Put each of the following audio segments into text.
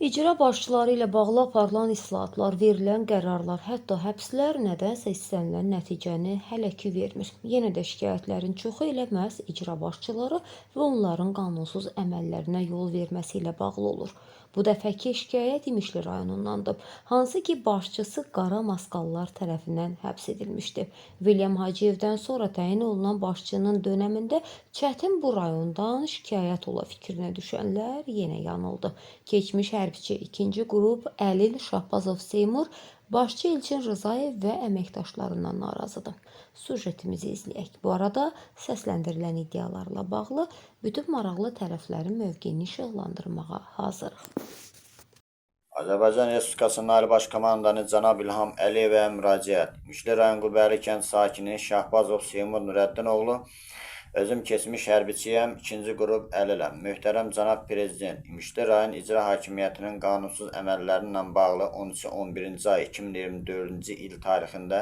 İcra başçıları ilə bağlı aparılan islahatlar, verilən qərarlar, hətta həbslər nədənsə istənilən nəticəni hələ ki vermir. Yenə də şikayətlərin çoxu elə məhz icra başçıları və onların qanunsuz əməllərinə yol verməsi ilə bağlı olur. Bu dəfəki şikayət İmişli rayonundandır, hansı ki başçısı qara maskallar tərəfindən həbs edilmişdi. William Hacıyevdən sonra təyin olunan başçının dönəmində çətin bu rayondan şikayət ola fikrinə düşənlər yenə yanıldı. Keçmiş hərbiçi 2-ci qrup Əlil Şahbazov Seymur, başçı Elçin Rzayev və əməkdaşlarından narazıdır. Sujetimizi izləyək. Bu arada səsləndirilən iddialarla bağlı bütün maraqlı tərəflərin mövqeyini işıqlandırmağa hazırıq. Azərbaycan Respublikasının Ali Baş Komandanı cənab İlham Əliyevə müraciət. İmişli rayon Qubərli kənd sakini Şahbazov Seymur Nurəddinoğlu. Özüm keçmiş hərbiçiyəm, 2-ci qrup əliləm. Möhtərəm cənab Prezident, İmişli rayon İcra Hakimiyyətinin qanunsuz əməllərinə bağlı 13-11-ci ay 2024-cü il tarixində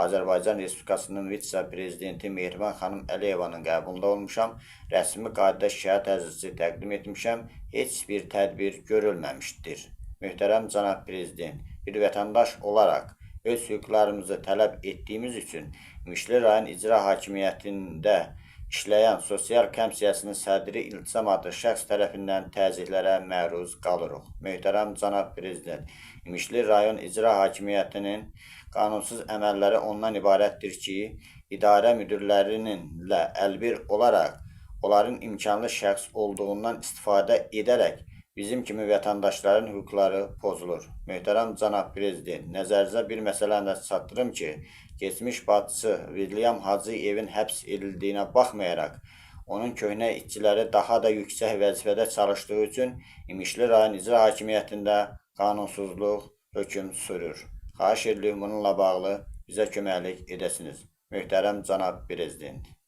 Azərbaycan Respublikasının vitse-prezidenti Mehriban xanım Əliyevanın qəbulunda olmuşam. Rəsmi qaydada şikayət ərizəsi təqdim etmişəm. Heç bir tədbir görülməmişdir. Möhtərəm cənab Prezident, bir vətəndaş olaraq öz hüquqlarımızı tələb etdiyimiz üçün İmişli rayon İcra Hakimiyyətində işləyən sosial komissiyasının sədri İltisam adlı şəxs tərəfindən təzyiqlərə məruz qalırıq. Möhtərəm cənab Prezident, İmişli rayon İcra Hakimiyyətinin qanunsuz əməlləri ondan ibarətdir ki, idarə müdirlərinlə əlbir olaraq onların imkanlı şəxs olduğundan istifadə edərək bizim kimi vətəndaşların hüquqları pozulur. Möhtərəm cənab Prezident, nəzərinizə bir məsələni çatdırım ki, keçmiş başçı William Hacıyevin həbs edildiyinə baxmayaraq, onun köhnə işçiləri daha da yüksək vəzifədə çalışdığı üçün İmişli rayon İcra Hakimiyyətində qanunsuzluq hökm sürür. Xahiş edirik bununla bağlı bizə köməklik edəsiniz. Möhtərəm cənab Prezident.